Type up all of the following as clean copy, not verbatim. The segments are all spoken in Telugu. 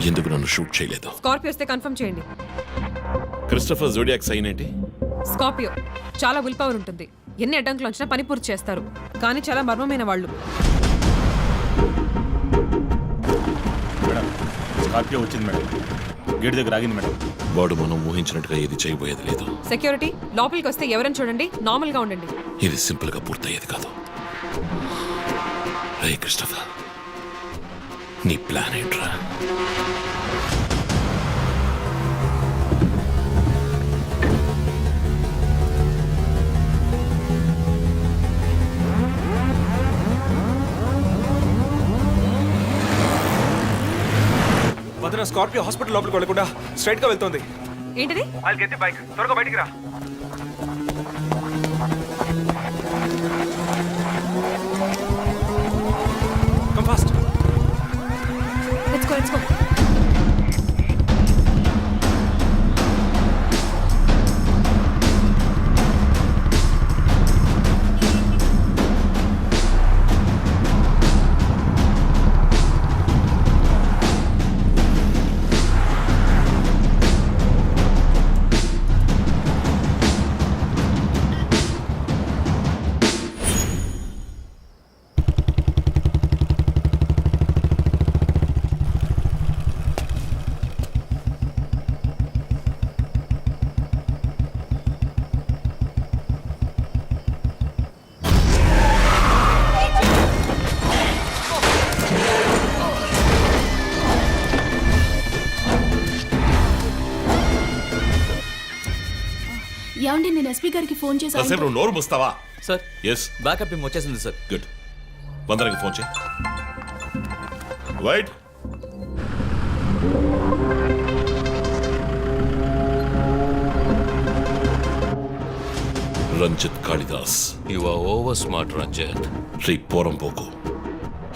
ఎందుకు నన్ను షూట్ చేయలేదు? స్కార్పియో వస్తే కన్ఫర్మ్ చేయండి. క్రిస్టఫర్ జోడియాక్ సైన్ ఏంటి? స్కార్పియో చాలా విల్ పవర్ ఉంటుంది. ఎన్ని అడ్డంకులు వచ్చినా పని పూర్తి చేస్తారు. కానీ చాలా మర్మమైన వాళ్ళు. మేడం స్కార్పియో వచ్చింది మేడం. గేట్ దగ్గర ఆగింది మేడం. వాడు మనం ఊహించినట్టుగా ఏది చేయబోయేది లేదు. సెక్యూరిటీ లోపలికి వస్తే ఎవరైనా చూడండి, నార్మల్ గా ఉండండి. ఇది సింపుల్ గా పూర్తయ్యేది కాదు. రే క్రిస్టఫర్, నీ ప్లాన్ ఏంట్రా? వదిన స్కార్పియో హాస్పిటల్ లోపలికి వెళ్ళకుండా స్ట్రైట్ గా వెళ్తోంది. ఏంటిది? వాళ్ళకి ఎత్తి బైక్ త్వరగా బయటికి రా. Come fast. Let's go let's go. ఏమండి, నేను ఎస్పీ గారికి ఫోన్ చేశాను. కాసేపు నువ్వు నోరు మూస్తావా? సార్ ఎస్, బ్యాకప్ టీమ్ వచ్చేసింది సార్. గుడ్. వందనకి ఫోన్ చేయి. Wait, Ranjith Kalidas. You are over smart Ranjith. Sri పోరంపోకు,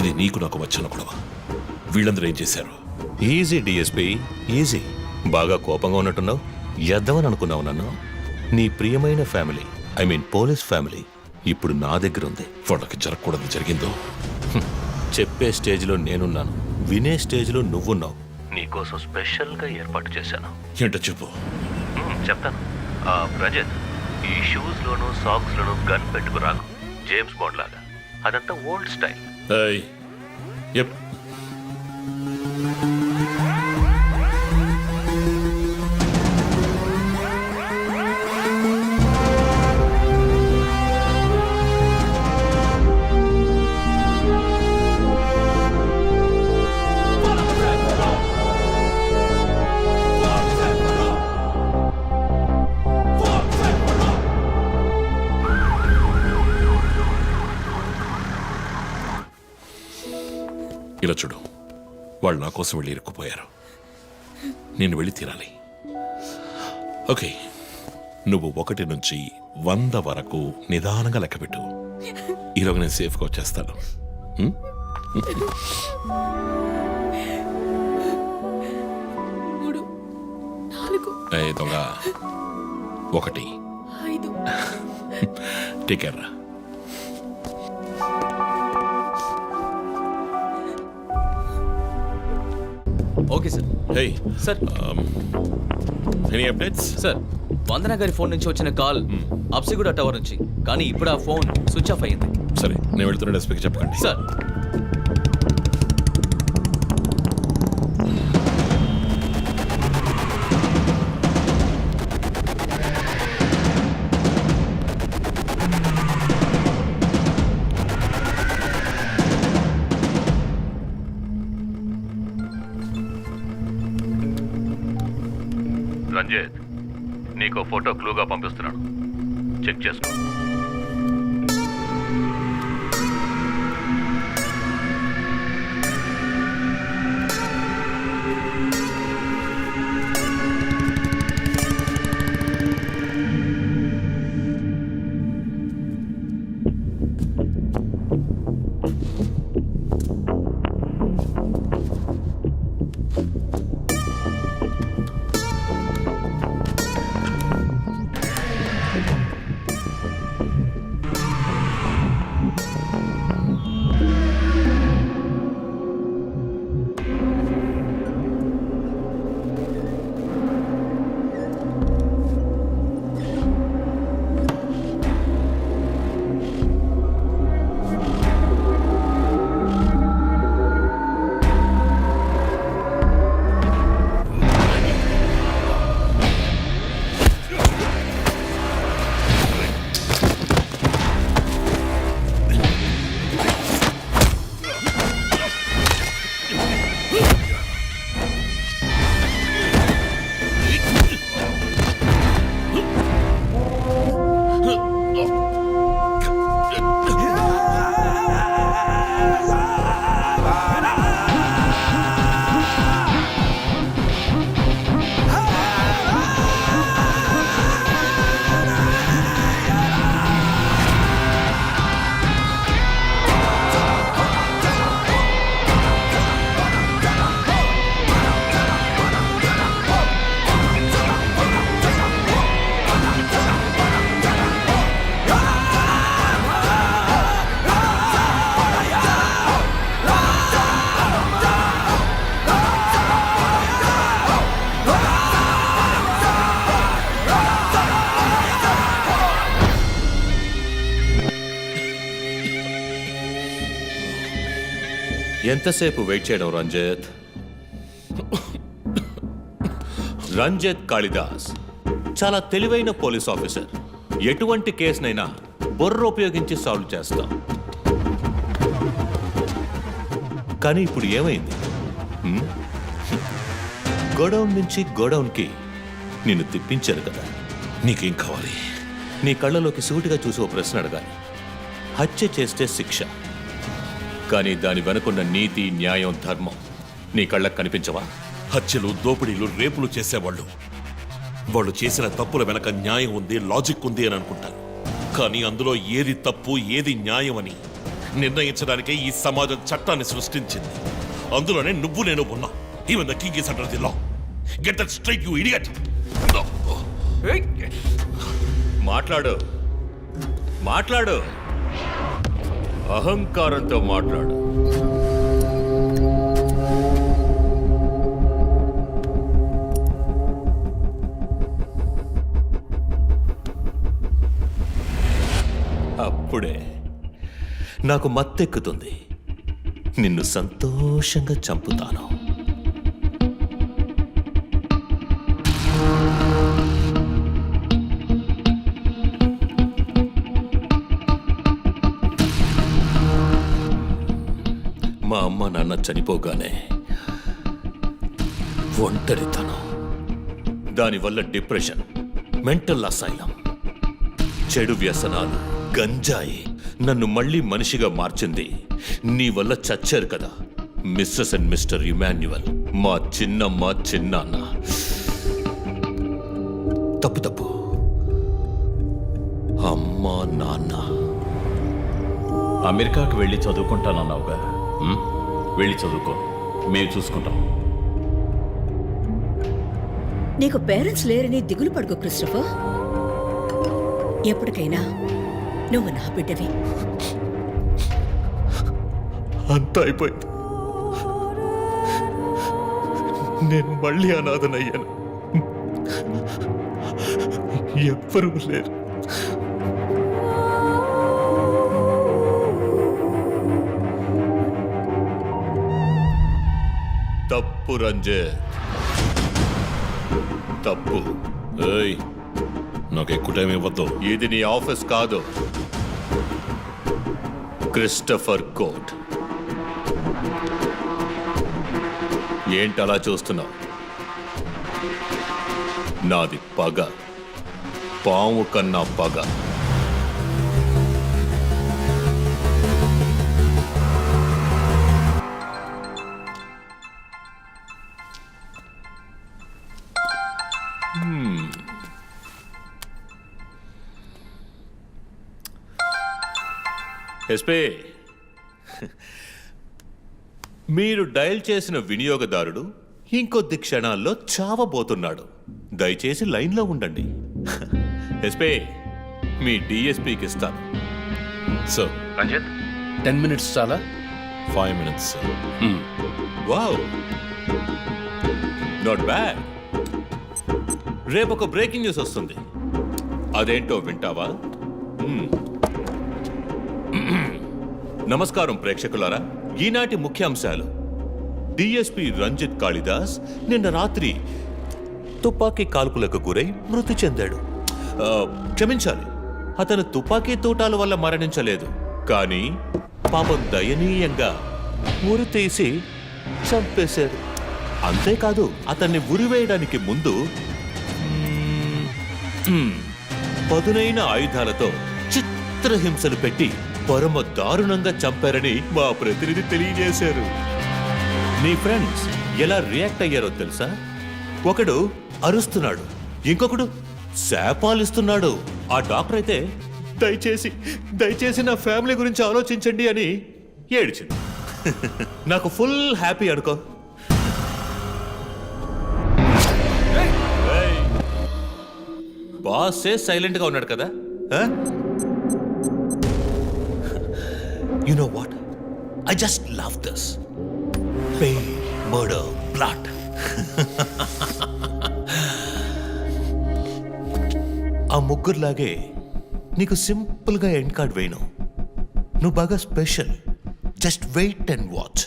ఇది నీకు నాకు వచ్చిన గొడవ. వీళ్ళందరూ ఏం చేశారు? Easy DSP, easy. బాగా కోపంగా ఉన్నట్టున్నావు. ఎద్దవని అనుకున్నావు నన్ను. నీ ప్రియమైన family, I mean police family, ఇప్పుడు నా దగ్గర ఉంది. వాళ్ళకి జరగకూడదు జరిగిందో. చెప్పే స్టేజ్లో నేనున్నాను, వినే స్టేజ్లో నువ్వున్నావు. నీకోసం స్పెషల్గా ఏర్పాటు చేశాను. ఏంటో చెప్పు. చెప్తాను. రజత్, ఈ షూస్లోను సాక్స్లోను గన్ పెట్టుకు రాకు, జేమ్స్ బాండ్ లాగా. అదంతా ఓల్డ్ స్టైల్. ఏయ్, ఎప్. ఇలా చూడు, వాళ్ళు నా కోసం వెళ్ళి ఇరుక్కుపోయారు. నేను వెళ్ళి తీరాలి. ఓకే, నువ్వు 1 నుంచి 100 వరకు నిదానంగా లెక్కపెట్టు. ఈలోగా నేను సేఫ్గా వచ్చేస్తాను. మూడు, 4, ఏ దొంగ, 1. 5. టేక్ కేర్ రా. Okay sir. Hey sir any updates? Sir, Vandana గారి ఫోన్ నుంచి వచ్చిన కాల్ అప్సిగూడ టవర్ నుంచి, కానీ ఇప్పుడు ఆ ఫోన్ స్విచ్ ఆఫ్ అయ్యింది. సరే, నేను వెళ్తున్న ఎస్పీకి చెప్పకండి. సార్, రంజిత్, నీకు ఫోటో క్లూగా పంపిస్తున్నాను, చెక్ చేసుకో. ఎంతసేపు వెయిట్ చేయడం రంజిత్? రంజిత్ కాళిదాస్ చాలా తెలివైన పోలీస్ ఆఫీసర్. ఎటువంటి కేసునైనా బుర్ర ఉపయోగించి సాల్వ్ చేస్తాం. కానీ ఇప్పుడు ఏమైంది? గోడౌన్ నుంచి గోడౌన్కి నిన్ను తిప్పించారు కదా. నీకేం కావాలి? నీ కళ్ళలోకి సూటిగా చూసి ఓ ప్రశ్న అడగాలి. హత్య చేస్తే శిక్ష, కానీ దాని వెనుకున్న నీతి, న్యాయం, ధర్మం నీ కళ్ళకు కనిపించవా? హత్యలు, దోపిడీలు, రేపులు చేసేవాళ్ళు వాళ్ళు చేసిన తప్పుల వెనక న్యాయం ఉంది, లాజిక్ ఉంది అని అనుకుంటారు. కానీ అందులో ఏది తప్పు, ఏది న్యాయం అని నిర్ణయించడానికే ఈ సమాజం చట్టాన్ని సృష్టించింది. అందులోనే నువ్వు నేను ఉన్నా. Even the king is under the law. Get that straight, you idiot. మాట్లాడు, మాట్లాడు, అహంకారంతో మాట్లాడు. అప్పుడే నాకు మత్తెక్కుతుంది. నిన్ను సంతోషంగా చంపుతాను. మా అమ్మ నాన్న చనిపోగానే ఒంటరితనం, దానివల్ల డిప్రెషన్, మెంటల్ అసైలం, చెడు వ్యసనాలు, గంజాయి నన్ను మళ్ళీ మనిషిగా మార్చింది. నీ వల్ల చచ్చారు కదా మిస్సెస్ అండ్ మిస్టర్ ఇమాన్యువల్, మా చిన్నమ్మ, చిన్నాన్న. తప్పు తప్పు, అమ్మా నాన్న. అమెరికాకు వెళ్ళి చదువుకుంటానన్నావుగా, వెళ్ళి చదువుకో, మేము చూసుకుంటాం. నీకు పేరెంట్స్ లేరని దిగులు పడుకో క్రిస్టఫర్. ఎప్పటికైనా నువ్వు నా బిడ్డవి. అంతా అయిపోయింది. నేను మళ్ళీ అనాథనయ్యాను. ఎవ్వరూ లేరు. తప్పు రంజిత్, తప్పు. ఏయ్, నాకు ఎక్కువ టైం ఇవ్వద్దు. ఇది నీ ఆఫీస్ కాదు, క్రిస్టఫర్ కోర్ట్. ఏంటలా చూస్తున్నావు? నాది పగ, పాము కన్నా పగ. ఎస్పీ, మీరు డయల్ చేసిన వినియోగదారుడు ఇంకొద్ది క్షణాల్లో చావబోతున్నాడు. దయచేసి లైన్లో ఉండండి. ఎస్పీ, మీ డిఎస్పీకి ఇస్తాను. సార్, రంజిత్ 10 minutes చాలా? 5 minutes, sir. Wow, not bad. రేపు ఒక బ్రేకింగ్ న్యూస్ వస్తుంది. అదేంటో వింటావా? నమస్కారం ప్రేక్షకులారా. ఈనాటి ముఖ్యాంశాలు: డిఎస్పీ రంజిత్ కాళిదాస్ నిన్న రాత్రి తుపాకీ కాల్పులకు గురై మృతి చెందాడు. క్షమించాలి, అతను తుపాకీ తూటాల వల్ల మరణించలేదు, కానీ పాపం దయనీయంగా ఉరి తీసి చంపేశారు. అంతేకాదు, అతన్ని ఉరివేయడానికి ముందు పదునైన ఆయుధాలతో చిత్రహింసలు పెట్టి పరమ దారుణంగా చంపారని మా ప్రతినిధి తెలియజేశారు. నీ ఫ్రెండ్స్ ఎలా రియాక్ట్ అయ్యారో తెలుసా? ఒకడు అరుస్తున్నాడు, ఇంకొకడు శాపాలిస్తున్నాడు. ఆ డాక్టర్ అయితే దయచేసి నా ఫ్యామిలీ గురించి ఆలోచించండి అని ఏడ్చింది. నాకు ఫుల్ హ్యాపీ అనుకో. బాసే సైలెంట్ గా ఉన్నాడు కదా. You know what, I just love this. Pain, murder, blood. ఆ ముగ్గురులాగే నీకు సింపుల్ గా ఎండ్ కార్డ్ వేయను. నువ్వు బాగా special. Just wait and watch.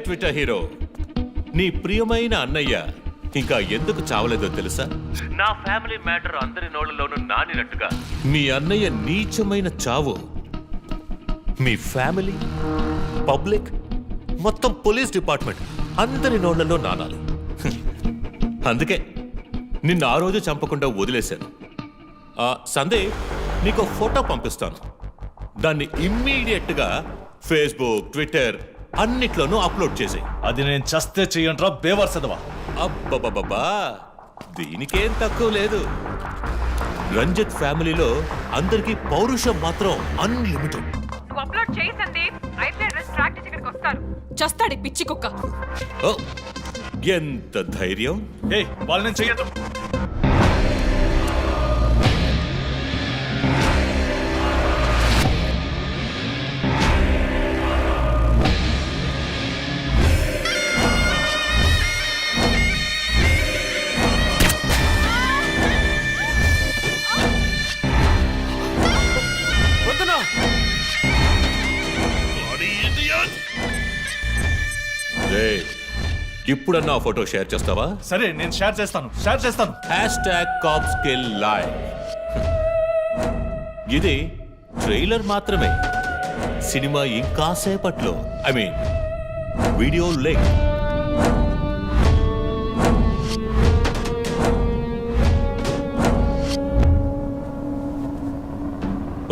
Twitter hero, నీ ప్రియమైన అన్నయ్య ఇంకా ఎందుకు చావలేదో తెలుసా? నా ఫ్యామిలీ మ్యాటర్ అందరి నోళ్లలోనూ నానినట్టుగా మీ అన్నయ్య నీచమైన చావు మీ ఫ్యామిలీ, పబ్లిక్, మొత్తం పోలీస్ డిపార్ట్మెంట్ అందరి నోళ్లలో నానాలి. అందుకే నిన్ను ఆ రోజు చంపకుండా వదిలేశాను. సందేహ్, నీకు ఫోటో పంపిస్తాను. దాన్ని ఇమ్మీడియట్గా ఫేస్బుక్, ట్విట్టర్ అన్నిట్లోనూ అప్లోడ్ చేసేయ్. అది నేను చస్తే చెయ్యంట్రా బేవర్సదవా. అబ్బబ్బబ్బా, దీనికేం తక్కువ లేదు. రంజిత్ ఫ్యామిలీలో అందరికీ పౌరుషం మాత్రం అన్లిమిటెడ్. నువ్వు అప్లోడ్ చేయి సందీప్. అయితే అడ్రస్ ట్రాక్ చేసి ఇక్కడికి వస్తారు. చస్తాడు ఈ పిచ్చి కుక్క. ఓ, ఎంత ధైర్యం! ఏ వాళ్ళు నేను చెయ్యదు. వద్దనా? రేయ్, ఇప్పుడన్నా ఆ ఫోటో షేర్ చేస్తావా? సరే నేను షేర్ చేస్తాను. #CopsKillLive. ఇది ట్రైలర్ మాత్రమే. సినిమా ఇంకాసేపట్లో, ఐ మీన్ వీడియో లింక్.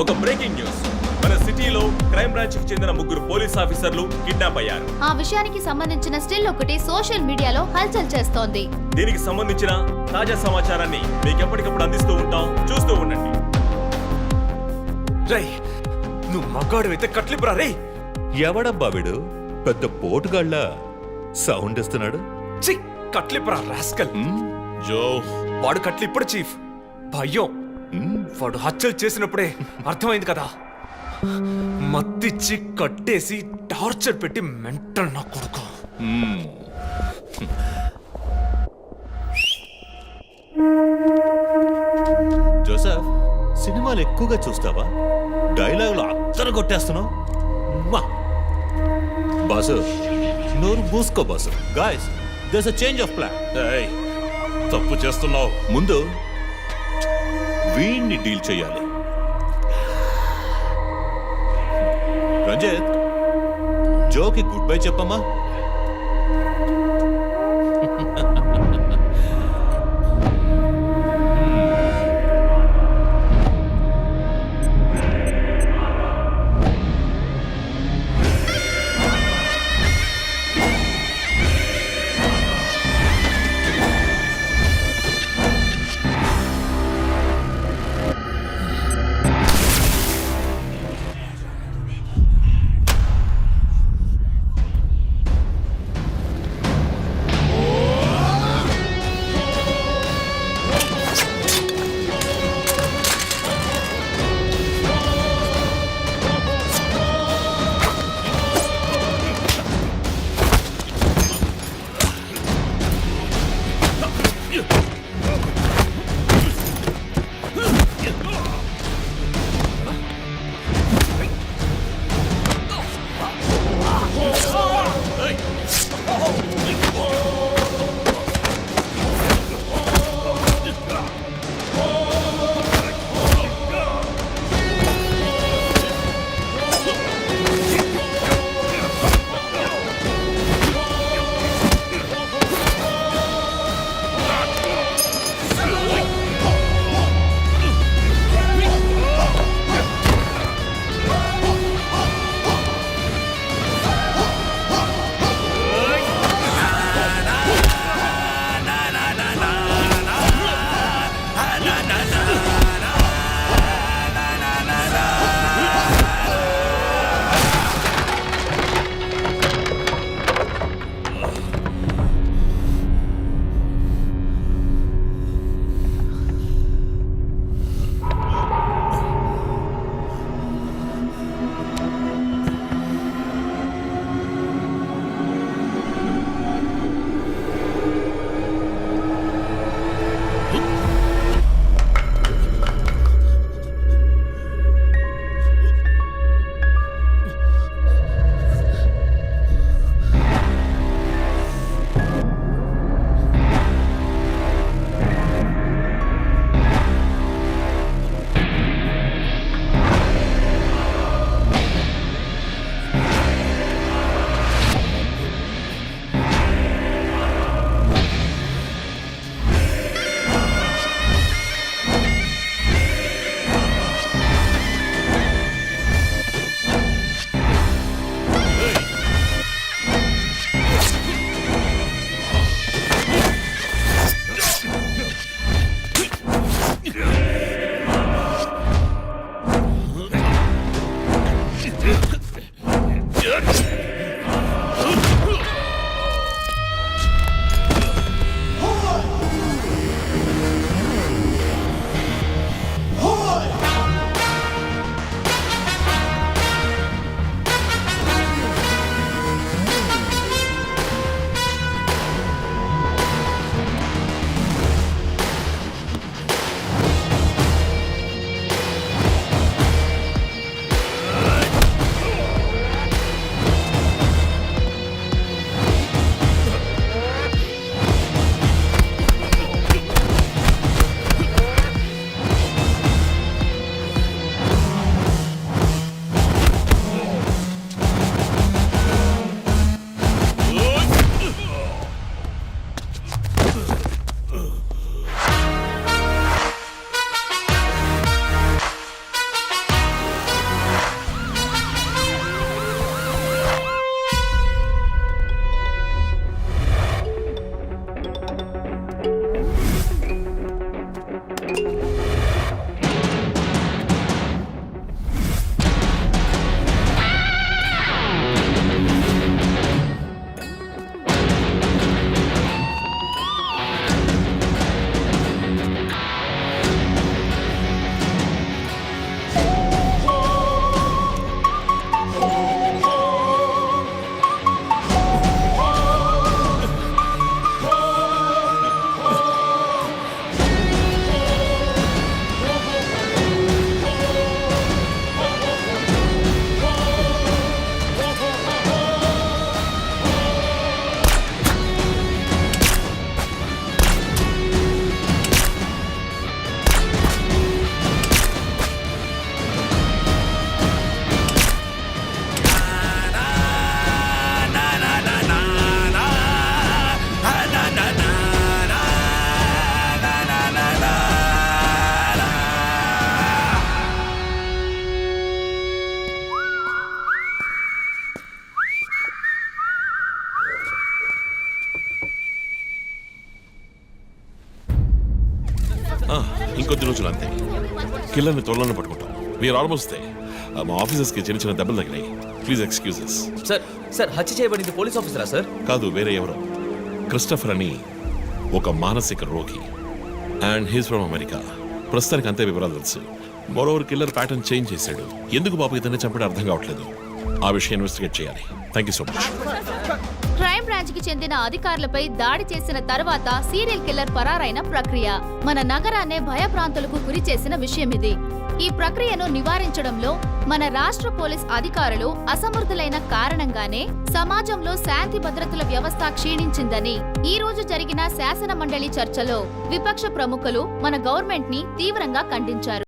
ఒక బ్రేకింగ్ న్యూస్. మన సిటీలో క్రైమ్ బ్రాంచ్ కి చెందిన 3 పోలీస్ ఆఫీసర్లు కిడ్నాప్ అయ్యారు. ఆ విషయానికి సంబంధించిన స్టిల్ ఒకటి సోషల్ మీడియాలో హల్చల్ చేస్తోంది. దీనికి సంబంధించిన తాజా సమాచారాన్ని మీకు ఎప్పటికప్పుడు అందిస్తూ ఉంటాం, చూస్తూ ఉండండి. రై, నువ్వు మగాడు అయితే కట్లిపురా రే. ఎవడబ్బా వీడు పెద్ద పోటుగాళ్ళ సౌండ్ ఇస్తున్నాడు? చి, కట్లిపురా రాస్కల్. జో, వాడు కట్లిప్పుడు చీఫ్. భయం. వాడు హత్యలు చేసినప్పుడే అర్థమైంది కదా. మత్తిచ్చి కట్టేసి టార్చర్ పెట్టి మెంటల్ నా కొడుకు. జోసెఫ్, సినిమాలు ఎక్కువగా చూస్తావా? డైలాగులు అత్తరు కొట్టేస్తున్నావు. బాసు, నోరు మూసుకో boss. Guys, there's a change of plan. ఏయ్, తప్పు చేస్తున్నావు. ముందు వీణ్ణి డీల్ చేయాలి. రంజిత్, జోకి గుడ్ బై చెప్పమ్మా. ఇంకొద్ది రోజులు అంతే కిల్లర్ని తోళ్ళని పట్టుకుంటాం వీఆర్ ఆల్మోస్ట్ దే మా ఆఫీసర్స్కి చిన్న చిన్న దెబ్బలు తగినాయి ప్లీజ్ ఎక్స్క్యూజెస్. సార్ సార్ హత్య చేయబడింది పోలీస్ ఆఫీసరా సార్? కాదు, వేరే ఎవరో. క్రిస్టఫర్ అని ఒక మానసిక రోగి అండ్ హీస్ ఫ్రమ్ అమెరికా. ప్రస్తుతానికి అంతే వివరాలు తెలుసు. మరోవర్ కిల్లర్ ప్యాటర్న్ చేంజ్ చేశాడు. ఎందుకు బాబు ఇతన్ని చంపడం అర్థం కావట్లేదు. ఆ విషయం ఇన్వెస్టిగేట్ చేయాలి. Thank you so much. Crime branch కి చెందిన అధికారులపై దాడి చేసిన తర్వాత సీరియల్ కిల్లర్ పరారైన ప్రక్రియ మన నగరాన్నే భయభ్రాంతులకు గురి చేసిన విషయం ఇది. ఈ ప్రక్రియను నివారించడంలో మన రాష్ట్ర పోలీస్ అధికారులు అసమర్థులైన కారణంగానే సమాజంలో శాంతి భద్రతల వ్యవస్థ క్షీణించిందని ఈ రోజు జరిగిన శాసన మండలి చర్చలో విపక్ష ప్రముఖులు మన గవర్నమెంట్ ని తీవ్రంగా ఖండించారు.